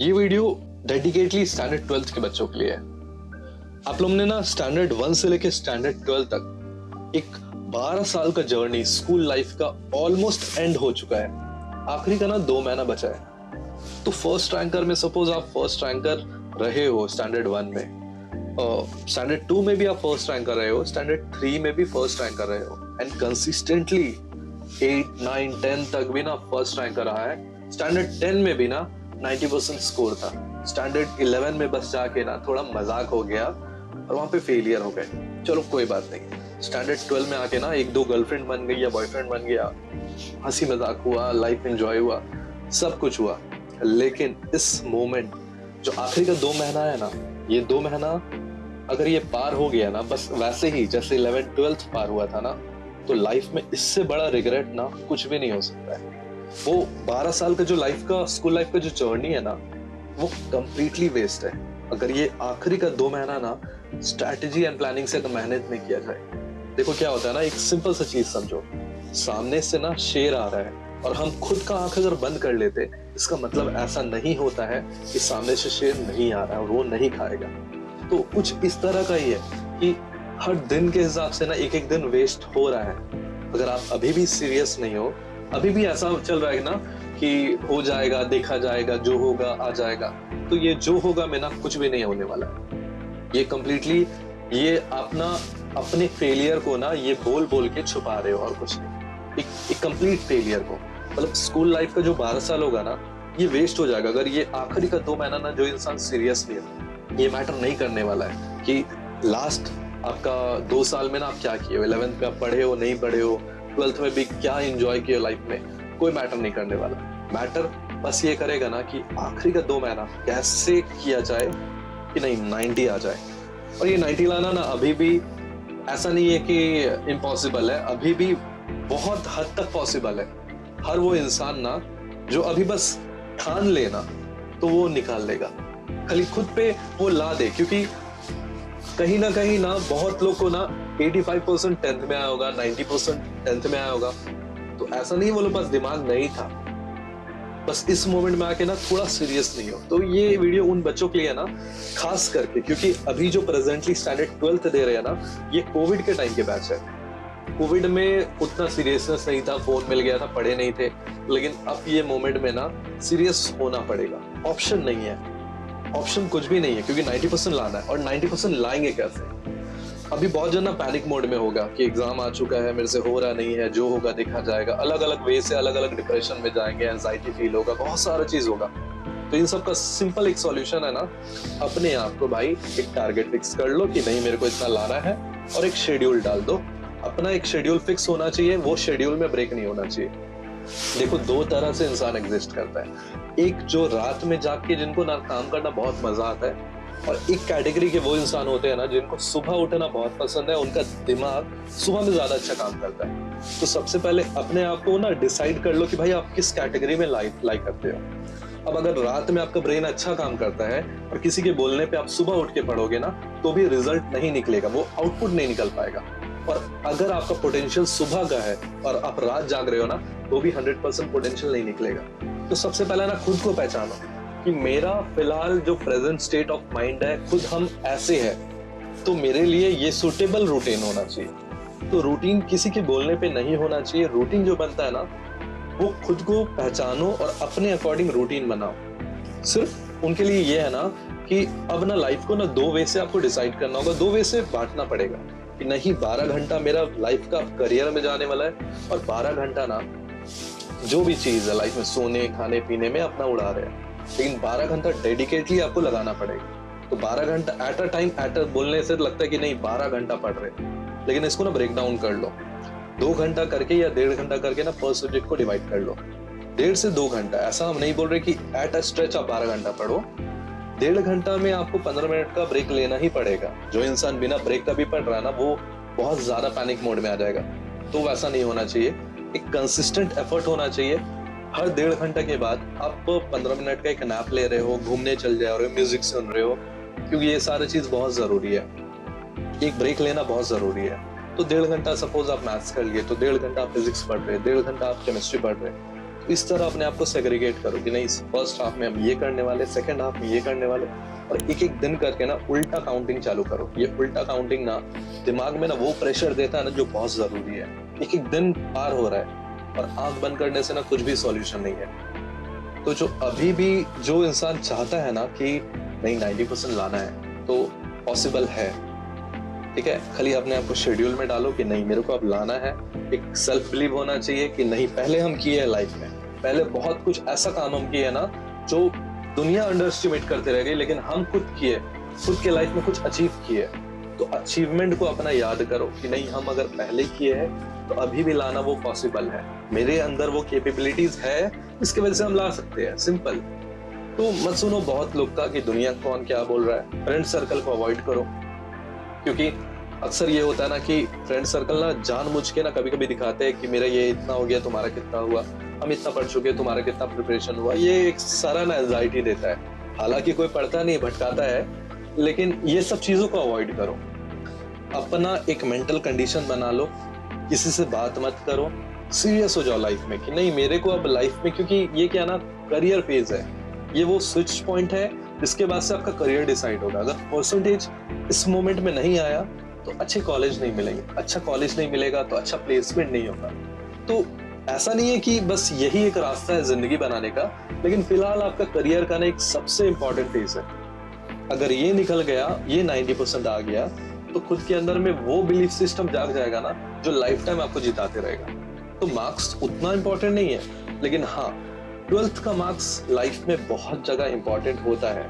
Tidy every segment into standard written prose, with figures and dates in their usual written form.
ये video dedicatedly standard 12th के बच्चों के लिए है। आप लोगों ने ना स्टैंडर्ड 1 से लेके स्टैंडर्ड 12 तक एक 12 साल का जर्नी स्कूल लाइफ का ऑलमोस्ट एंड हो चुका है। आखिरी का ना 2 महीना बचा है। तो फर्स्ट रैंकर में सपोज आप फर्स्ट रैंकर रहे हो स्टैंडर्ड 1 में, स्टैंडर्ड 2 में भी आप फर्स्ट रैंकर रहे हो, स्टैंडर्ड 3 में भी फर्स्ट रैंकर रहे हो, एंड कंसिस्टेंटली 8, 9, 10 तक भी ना फर्स्ट रैंकर रहा है। स्टैंडर्ड 10 में भी ना 90% स्कोर था। स्टैंडर्ड 11 में बस जाके ना थोड़ा मजाक हो गया और वहां पे फेलियर हो गए। चलो कोई बात नहीं। स्टैंडर्ड 12 में आके ना 1-2 गर्लफ्रेंड बन गई या बॉयफ्रेंड बन गया, हंसी मजाक हुआ, लाइफ एंजॉय हुआ, सब कुछ हुआ। लेकिन इस मोमेंट जो आखिरी का 2 महीना है ना, ये 2 महीना अगर ये पार हो गया ना, बस वैसे ही जैसे 11th 12th पार हुआ था ना, तो लाइफ में इससे बड़ा रिग्रेट ना कुछ भी नहीं हो सकता है। वो 12 साल का जो लाइफ का स्कूल लाइफ का जो जर्नी है ना, वो कंप्लीटली वेस्ट है अगर ये आखिरी का 2 महीना ना स्ट्रैटेजी एंड प्लानिंग से मेहनत नहीं किया जाए। देखो क्या होता है ना, एक सिंपल सा चीज समझो, सामने से ना शेर आ रहा है और हम खुद का आंख अगर बंद कर लेते, इसका मतलब ऐसा नहीं होता है कि सामने से शेर नहीं आ रहा है और वो नहीं खाएगा। तो कुछ इस तरह का ही है कि हर दिन के हिसाब से ना एक एक दिन वेस्ट हो रहा है। अगर आप अभी भी सीरियस नहीं हो, अभी भी ऐसा चल रहा है ना कि हो जाएगा, देखा जाएगा, जो होगा आ जाएगा, तो ये जो होगा में ना कुछ भी नहीं होने वाला है। ये कंप्लीटली ये अपना अपने फेलियर को ना ये बोल बोल के छुपा रहे हो और कुछ नहीं। एक कंप्लीट फेलियर को, मतलब स्कूल लाइफ का जो 12 साल होगा ना, ये वेस्ट हो जाएगा अगर ये आखिरी का 2 महीना ना जो इंसान सीरियस नहीं है। ये मैटर नहीं करने वाला है कि लास्ट आपका 2 साल में ना आप क्या किए हो, 11th में आप पढ़े हो नहीं पढ़े हो, 12th में भी क्या एंजॉय किया लाइफ में, कोई मैटर नहीं करने वाला। मैटर बस ये करेगा ना कि आखिरी का 2 महीना कैसे किया जाए कि नहीं 90 आ जाए। और ये 90 लाना ना अभी भी ऐसा नहीं है कि इम्पॉसिबल है, अभी भी बहुत हद तक पॉसिबल है। हर वो इंसान ना जो अभी बस ठान लेना तो वो निकाल लेगा, खाली खुद पे वो ला दे। क्योंकि कहीं ना बहुत लोग को ना 85% 10th में आया होगा, 90% 10th में आया होगा, तो ऐसा नहीं वो लोग पास दिमाग नहीं था, बस इस मोमेंट में आके ना थोड़ा सीरियस नहीं हो। तो ये वीडियो उन बच्चों के लिए है ना, खास करके क्योंकि अभी जो प्रेजेंटली स्टैंडर्ड 12th दे रहे हैं ना, ये कोविड के टाइम के बैच है। कोविड में उतना सीरियसनेस नहीं था, फोन मिल गया था, पढ़े नहीं थे, लेकिन अब ये मोमेंट में ना सीरियस होना पड़ेगा। ऑप्शन नहीं है, ऑप्शन कुछ भी नहीं है, क्योंकि 90% लाना है। और 90% लाएंगे कैसे? अभी बहुत जना पैनिक मोड में होगा कि एग्जाम आ चुका है, मेरे से हो रहा नहीं है, जो होगा देखा जाएगा, अलग अलग वे से अलग अलग डिप्रेशन में जाएंगे, एंजाइटी फील होगा, बहुत सारा चीज होगा। तो इन सब का सिंपल एक सॉल्यूशन है ना, अपने आप को भाई एक टारगेट फिक्स कर लो कि नहीं मेरे को इतना लाना है, और एक शेड्यूल डाल दो। अपना एक शेड्यूल फिक्स होना चाहिए, वो शेड्यूल में ब्रेक नहीं होना चाहिए। देखो 2 तरह से इंसान एग्जिस्ट करता है, एक जो रात में जाग के जिनको ना काम करना बहुत मजा आता है, और एक कैटेगरी के वो इंसान होते हैं ना जिनको सुबह उठना बहुत पसंद है, उनका दिमाग सुबह में ज्यादा अच्छा काम करता है। तो सबसे पहले अपने आप को ना डिसाइड कर लो कि भाई आप किस कैटेगरी में लाइक करते हो। अब अगर रात में आपका ब्रेन अच्छा काम करता है और किसी के बोलने पे आप सुबह उठ के पढ़ोगे ना, तो भी रिजल्ट नहीं निकलेगा, वो आउटपुट नहीं निकल पाएगा। और अगर आपका पोटेंशियल सुबह का है और आप रात जाग रहे हो ना, तो भी 100% पोटेंशियल नहीं निकलेगा। तो सबसे पहले ना खुद को पहचानो कि मेरा फिलहाल जो प्रेजेंट स्टेट ऑफ माइंड है, खुद हम ऐसे है, तो मेरे लिए ये सूटेबल रूटीन होना चाहिए। तो रूटीन किसी के बोलने पे नहीं होना चाहिए। रूटीन जो बनता है ना, वो खुद को पहचानो और अपने अकॉर्डिंग रूटीन बनाओ। सिर्फ उनके लिए ये है ना कि अब ना लाइफ को ना 2 वे से आपको डिसाइड करना होगा, 2 वे से बांटना पड़ेगा कि नहीं 12 घंटा मेरा लाइफ का करियर में जाने वाला है, और 12 घंटा ना जो भी चीज है लाइफ में, सोने खाने पीने में अपना उड़ा रहे हैं, लेकिन 12 घंटा डेडिकेटली आपको लगाना पड़ेगा। तो 12 घंटा एट अ टाइम बोलने से लगता है कि नहीं 12 घंटा पढ़ रहे, लेकिन इसको ना ब्रेक डाउन कर लो, 2 घंटा करके या 1.5 घंटा करके ना पर सब्जेक्ट को डिवाइड कर लो। 1.5 से 2 घंटा, ऐसा हम नहीं बोल रहे कि एट अ स्ट्रेच आप 12 घंटा पढ़ो। 1.5 घंटा में आपको 15 मिनट का ब्रेक लेना ही पड़ेगा। जो इंसान बिना ब्रेक का भी पढ़ रहा है ना, वो बहुत ज्यादा पैनिक मोड में आ जाएगा। तो वैसा नहीं होना चाहिए, एक कंसिस्टेंट एफर्ट होना चाहिए। हर 1.5 घंटा के बाद आप 15 मिनट का एक नैप ले रहे हो, घूमने चल जा रहे हो, म्यूजिक सुन रहे हो, क्योंकि ये सारी चीज बहुत जरूरी है। एक ब्रेक लेना बहुत जरूरी है। तो 1.5 घंटा सपोज आप मैथ्स कर लिए, तो 1.5 घंटा आप फिजिक्स पढ़ रहे, 1.5 घंटा आप केमिस्ट्री पढ़ रहे, इस तरह अपने आप को सेग्रीगेट करो कि नहीं फर्स्ट हाफ में हम ये करने वाले, सेकंड हाफ में ये करने वाले, और एक एक दिन करके ना उल्टा काउंटिंग चालू करो। ये उल्टा काउंटिंग ना दिमाग में ना वो प्रेशर देता है ना जो बहुत जरूरी है। एक एक दिन पार हो रहा है और आंख बंद करने से ना कुछ भी सॉल्यूशन नहीं है। तो जो अभी भी जो इंसान चाहता है ना कि नहीं 90% लाना है तो पॉसिबल है, ठीक है। खाली अपने आप को शेड्यूल में डालो कि नहीं मेरे को अब लाना है। एक सेल्फ बिलीव होना चाहिए कि नहीं पहले हम किए हैं लाइफ में, पहले बहुत कुछ ऐसा काम हम किए है ना जो दुनिया अंडर एस्टिमेट करते रह गई, लेकिन हम खुद किए, खुद के लाइफ में कुछ अचीव किए। तो अचीवमेंट को अपना याद करो कि नहीं हम अगर पहले किए हैं तो अभी भी लाना वो पॉसिबल है। मेरे अंदर वो कैपेबिलिटीज है, इसकी वजह से हम ला सकते हैं, सिंपल। तो मत सुनो बहुत लोग का कि दुनिया कौन क्या बोल रहा है। फ्रेंड सर्कल को अवॉइड करो, क्योंकि अक्सर ये होता है ना कि फ्रेंड सर्कल ना जानबूझ के ना कभी कभी दिखाते हैं कि मेरा ये इतना हो गया, तुम्हारा कितना हुआ, हम इतना पढ़ चुके, तुम्हारा कितना प्रिपरेशन हुआ। ये एक सारा ना एंजाइटी देता है। हालांकि कोई पढ़ता नहीं, भटकाता है, लेकिन ये सब चीजों को अवॉइड करो। अपना एक मेंटल कंडीशन बना लो, किसी से बात मत करो, सीरियस हो जाओ लाइफ में कि नहीं मेरे को अब लाइफ में, क्योंकि ये क्या ना करियर फेज है, ये वो स्विच पॉइंट है जिसके बाद से आपका करियर डिसाइड होगा। अगर परसेंटेज इस मोमेंट में नहीं आया तो अच्छे कॉलेज नहीं मिलेंगे, अच्छा कॉलेज नहीं मिलेगा तो अच्छा प्लेसमेंट नहीं होगा। तो ऐसा नहीं है कि बस यही एक रास्ता है जिंदगी बनाने का, लेकिन फिलहाल आपका करियर का ना एक सबसे इंपॉर्टेंट फेज है। अगर ये निकल गया, ये 90% आ गया, तो खुद के अंदर में वो बिलीफ सिस्टम जाग जाएगा ना जो लाइफ टाइम आपको जिताते रहेगा। तो मार्क्स उतना इंपॉर्टेंट नहीं है, लेकिन हाँ 12th का मार्क्स लाइफ में बहुत जगह इंपॉर्टेंट होता है।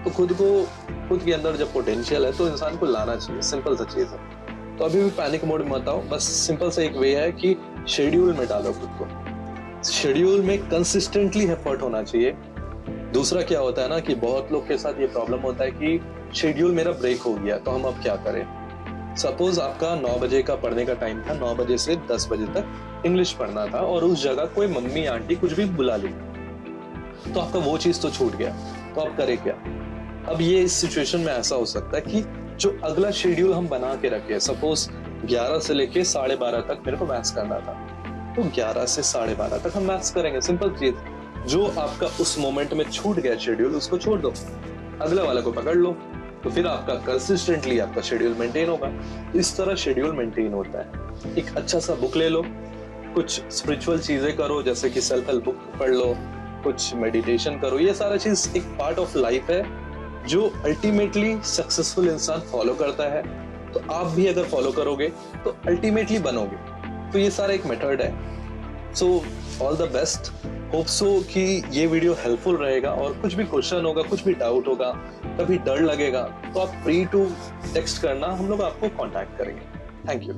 तो खुद के अंदर जब पोटेंशियल है तो इंसान को लाना चाहिए, सिंपल सा चीज है। तो अभी भी पैनिक मोड में मत आओ, बस सिंपल सा एक वे है कि शेड्यूल में डालो खुद को। शेड्यूल में कंसिस्टेंटली एफर्ट होना चाहिए। दूसरा क्या होता है ना कि बहुत लोग के साथ ये प्रॉब्लम होता है कि शेड्यूल मेरा ब्रेक हो गया तो हम अब क्या करें। सपोज आपका 9 बजे का पढ़ने का टाइम था, 9 बजे से 10 बजे तक इंग्लिश पढ़ना था और उस जगह कोई मम्मी आंटी कुछ भी बुला ली, तो आपका वो चीज तो छूट गया, तो आप करें क्या। अब ये इस सिचुएशन में ऐसा हो सकता है कि जो अगला शेड्यूल हम बना के रखे, सपोज 11 से लेके 12:30 तक मेरे को मैथ्स करना था, तो 11 से 12:30 तक हम मैथ्स करेंगे, सिंपल चीज। जो आपका उस मोमेंट में छूट गया शेड्यूल उसको छोड़ दो, अगले वाले को पकड़ लो, तो फिर आपका कंसिस्टेंटली आपका शेड्यूल मेंटेन होगा। इस तरह शेड्यूल मेंटेन होता है। एक अच्छा सा बुक ले लो, कुछ स्पिरिचुअल चीजें करो, जैसे कि सेल्फ हेल्प बुक पढ़ लो, कुछ मेडिटेशन करो। ये सारा चीज एक पार्ट ऑफ लाइफ है जो अल्टीमेटली सक्सेसफुल इंसान फॉलो करता है। तो आप भी अगर फॉलो करोगे तो अल्टीमेटली बनोगे। तो ये सारा एक मेथड है। So all the best, hope so कि ये वीडियो हेल्पफुल रहेगा। और कुछ भी क्वेश्चन होगा, कुछ भी डाउट होगा, कभी डर लगेगा तो आप फ्री टू टेक्स्ट करना, हम लोग आपको कांटेक्ट करेंगे। Thank you.